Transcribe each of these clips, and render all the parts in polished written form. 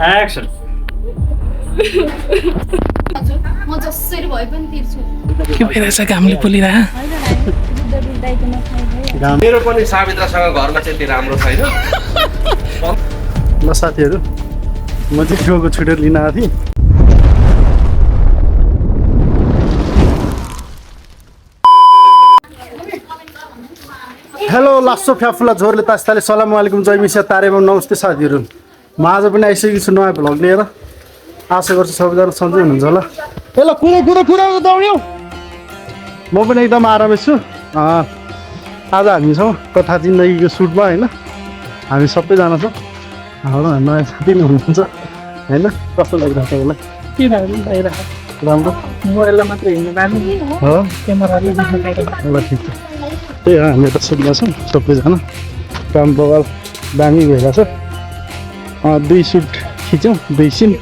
Action म जसरी भए पनि तिर्छु के भइरहेछ घामले पोलिरह मेरो पनि सावित्रासँग घरमा त्यति राम्रो छैन ल साथीहरू म चाहिँ छेउको छुटेर लिन आएको थिएँ। हेलो लासो फ्याफुला झोरले तास्ताले सलाम वालेकुम जय मिसिया तारे एवं नमस्ते साथीहरू। म आज पनि आइसकेको छु नयाँ भ्लग लिएर। आशा गर्छु सबैजना सन्चै हुनुहुन्छ होला। ए ल कुरो दौड्यौ। म पनि एकदम आरामै छु। आज हामी छौँ कथा जिन्दगीको सुटमा होइन। हामी सबैजना छौँ। हाम्रो नयाँ साथी नै हुनुहुन्छ होइन। कस्तो लागिरहेको छ होला के भइरहेछ राम्रो मोबाइलमा मात्र हिँड्नु बानी हो क्यामेराले देख्नु पाइरहेको ल ठिक छ। त्यही हो हामी त सुटमा छौँ सबैजना। काम बगाल दामी भइरहेछ। 2 सुट खिच्यौँ 2 सिन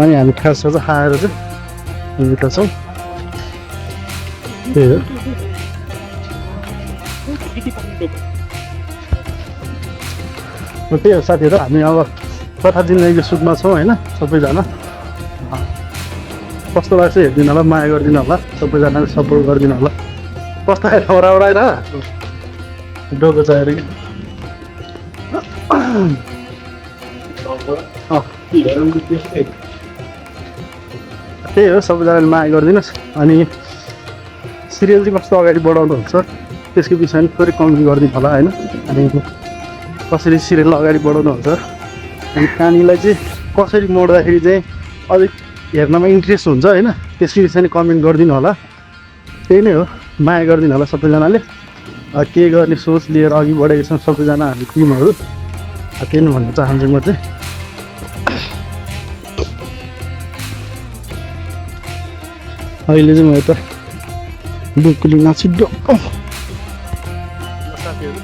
अनि हामी खास खाएर चाहिँ यता छौँ। त्यही हो त्यही हो साथीहरू। हामी अब कथा जिन्दगीको सुटमा छौँ होइन सबैजना। कस्तो लाग्छ हेरिदिनु होला, माया गरिदिनु होला, सबैजनाले सपोर्ट गरिदिनु होला। कस्तो खायो ओराएर डोको चाहिएर कि त्यही हो सबैजनाले माया गरिदिनुहोस्। अनि सिरियल चाहिँ कस्तो अगाडि बढाउनुहुन्छ त्यसको विषयमा थोरै कमेन्ट गरिदिनु होला होइन। अनि कसरी सिरियल अगाडि बढाउनुहुन्छ अनि कहानीलाई चाहिँ कसरी मोड्दाखेरि चाहिँ अलिक हेर्नमा इन्ट्रेस्ट हुन्छ होइन त्यसको विषयमा कमेन्ट गरिदिनु होला। त्यही नै हो, माया गरिदिनु होला सबैजनाले। के गर्ने सोच लिएर अघि बढेको छौँ सबैजना हामी टिमहरू। त्यही नै भन्न चाहन्छु म चाहिँ। अहिले चाहिँ म यता डोको लिन छिटो साथीहरू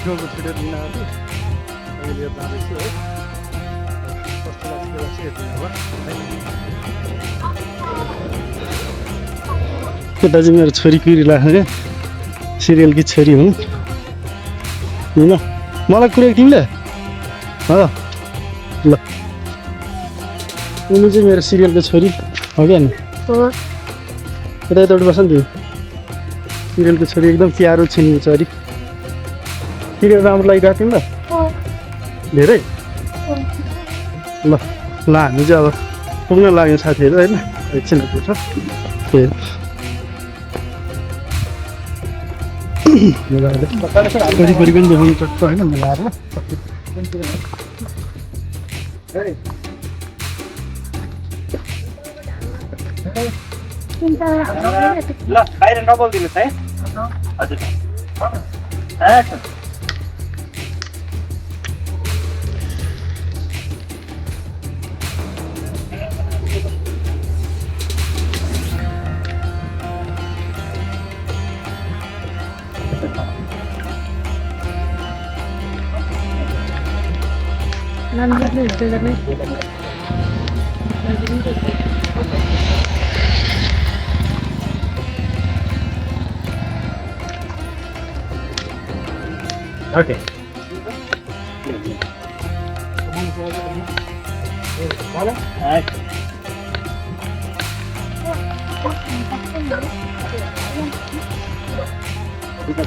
डोको छिटो लिन आएको थिएँ। अहिले जाँदैछु है। कस्तो लाग्छ के लाग्छ हेर्नु होला। यता चाहिँ मेरो छोरी कुरी लाग्छ क्या सिरियलकी छोरी हुन् होइन। मलाई कुरेको तिमीले हो ल। उनी चाहिँ मेरो सिरियलको छोरी हो क्या नि। यता यताबाट बस्छ नि तिमी। सिरियलको छोरी एकदम प्यारो छिन्ने छोरी। सिरियल राम्रो लागिरहेको तिमीलाई धेरै ल। हामी चाहिँ अब पुग्न लाग्यो साथीहरू होइन। एकछिन पुग्छ त्यही वरिपरि पनि देखाउनु सक्छ होइन मिलाएर। ल बाहिर नबोलिदिनुहोस् है हजुर एक्सन ओके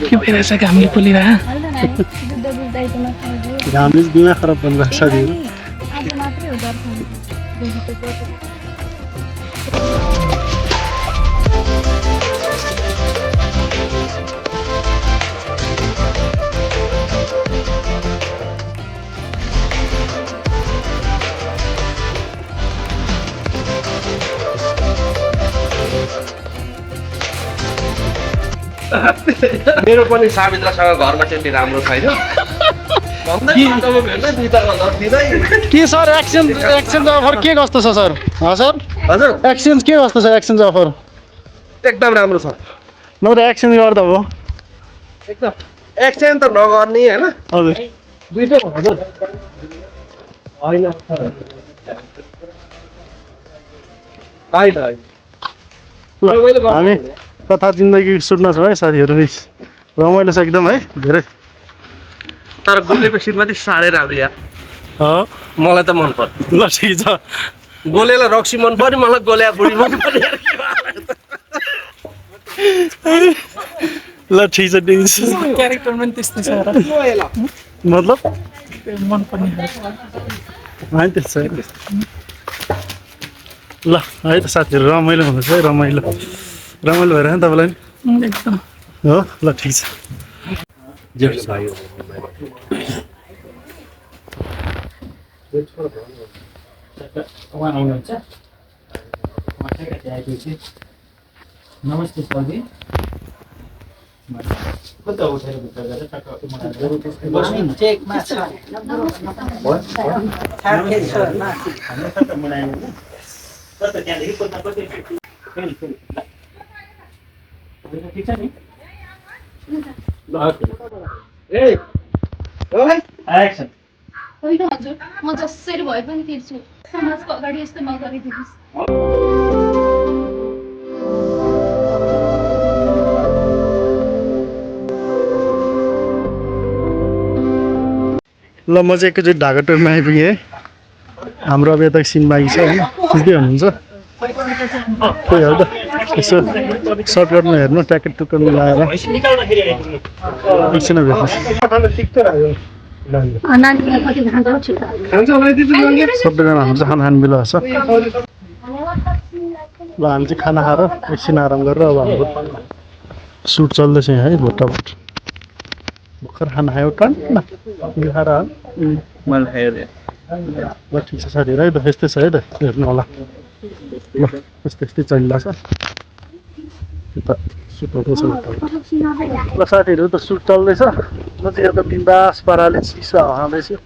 के भइरहेछ घामले पोलिरह घामले दिमाग खराब भनिरहेको साथीहरू। मेरो पनि सावित्रासँग घरमा त्यति राम्रो छैन के सर एक्सचेन्ज अफर के कस्तो छ सर? सर हजुर एक्सचेन्ज के कस्तो छ? एक्सचेन्ज अफर एकदम राम्रो छ। नत्र एक्सचेन्ज गर्दा हो एकदम एक्सचेन्ज त नगर्ने होइन हजुर। दुईटै हजुर होइन ल हामी कथा जिन्दगी सुट्न छौँ है साथीहरू। रमाइलो छ एकदम है धेरै। तर गुलेको सिनमा चाहिँ साह्रै राम्रो यार। मलाई त मन पर्छ ल ठिक छ गोलेलाई रक्सी मन पर्यो मलाई गोल्या बुढी मन पर्यो ल ठिक छ ठिक छ क्यारेक्टर पनि त्यस्तै छ र मतलब मन पर्ने होइन त्यस्तो छ ल है त साथीहरू रमाइलो हुनुहोस् है रमाइलो रमाइलो भएर नि तपाईँलाई एकदम हो ल ठिक छ नमस्ते सरजी कता उठेर भित्र गएर चेकमा छ त्यहाँदेखि कता कति ठिक छ नि एक्सन होइन हजुर म जसरी भए पनि तिर्छु समाजको अगाडि यस्तो नगरिदिनुहोस् ल म चाहिँ एकैचोटि ढाका टोलमा आइपुगेँ है हाम्रो अब यता एकछिन बाँकी छ होइन बुझ्दै हुनुहुन्छ त्यही हो त यसो सर्टकटमा हेर्नु ट्याकेट टुक्क मिलाएर एकछिन भेट्नु सबैजना हाम्रो चाहिँ खाना खानु बेला छ ल हामी चाहिँ खाना खाएर एकछिन आराम गरेर अब हाम्रो सुट चल्दैछ यहाँ है भोटाभोट भर्खर खाना खायो टन्न खाएर मैले खायो ल ठिक छ साथीहरू है त यस्तै छ है त हेर्नु होला ल यस्तै यस्तै चलिरहेछ यता सुटहरू छ ल साथीहरू त सुट चल्दैछ म चाहिँ यता बिन्दास पाराले चिसो हाल्दैछु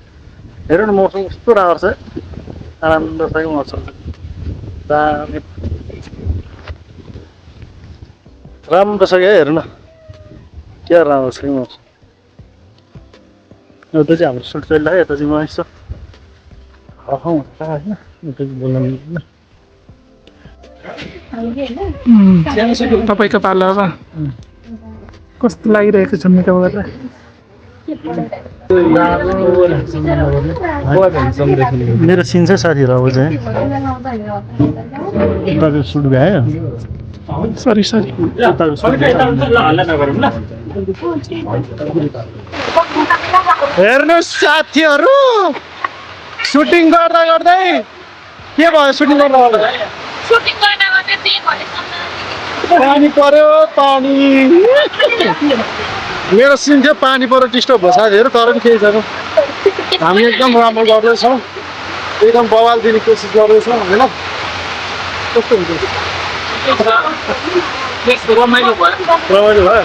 हेर्नु न मौसम कस्तो राम्रो छ है आनन्दसँग मौसम दामी राम्रो छ क्या हेर्नु न क्या राम्रो छ मौसम यता चाहिँ हाम्रो सुट चलिरहेको यता चाहिँ म यसो होइन यता चाहिँ बोल्न मिल्दैन तपाईँको पालो अब कस्तो लागिरहेको छ मेकअप गरेर मेरो सिन चाहिँ साथीहरू अब चाहिँ उताको सुट भ्यायो सरी सरी उताको सुट हेर्नुहोस् साथीहरू सुटिङ गर्दा गर्दै के भयो सुटिङ गर्दा गर्दा पानी पर्यो पानी मेरो सिन थियो पानी परेर डिस्टर्ब भयो साथीहरू तर पनि केही छैन हामी एकदम राम्रो गर्दैछौँ एकदम बवाल दिने कोसिस गर्दैछौँ होइन कस्तो हुन्छ रमाइलो भयो रमाइलो भयो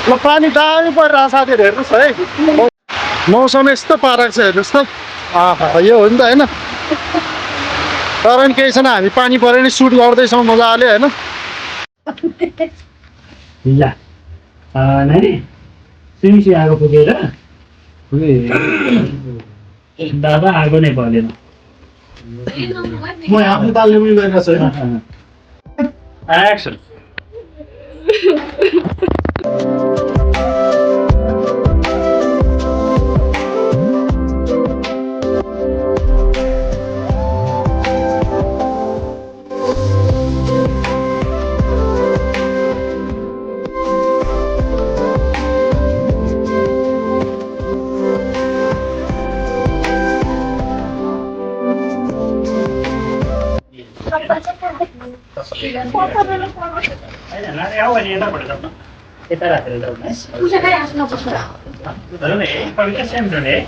ल पानी दामी परिरहेको साथीहरू हेर्नुहोस् है मौसम यस्तो पारेको छ हेर्नुहोस् त यो हो नि त होइन तर पनि केही छैन हामी पानी पऱ्यो नि सुट गर्दैछौँ मजाले होइन नानी सिमसी आगो पुगेर दादा आगो नै बलेन म आफ्नो तालले पनि गरेको छु एक्सन यता राखेर जाउँ है कविता सेम है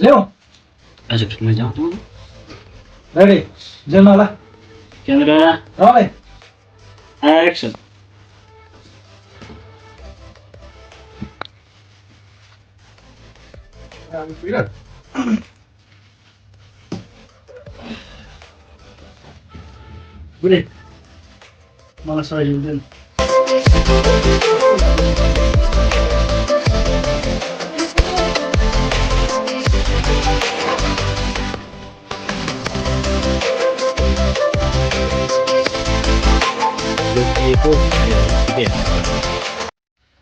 ल्याउ हजुर म जाउँ रेडी जाउँ होला क्यामेरा रोले एक्सन बुढे मलाई सहयोग दिनु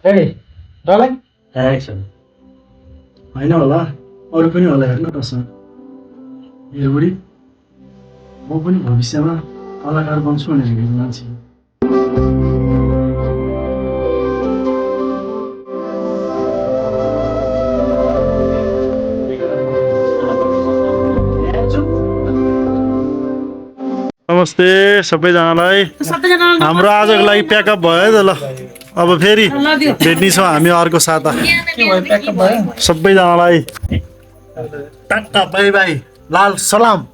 ए डलाइ एक्सन होइन होला अरू पनि होला हेर्नु त सर ए बुढी म पनि भविष्यमा कलाकार बन्छु भनेर हेर्नु मान्छे नमस्ते सबैजनालाई हाम्रो आजको लागि प्याकअप भयो है त ल अब फेरि भेट्ने छौँ हामी अर्को साता सबैजनालाई टाटा बाई बाई लाल सलाम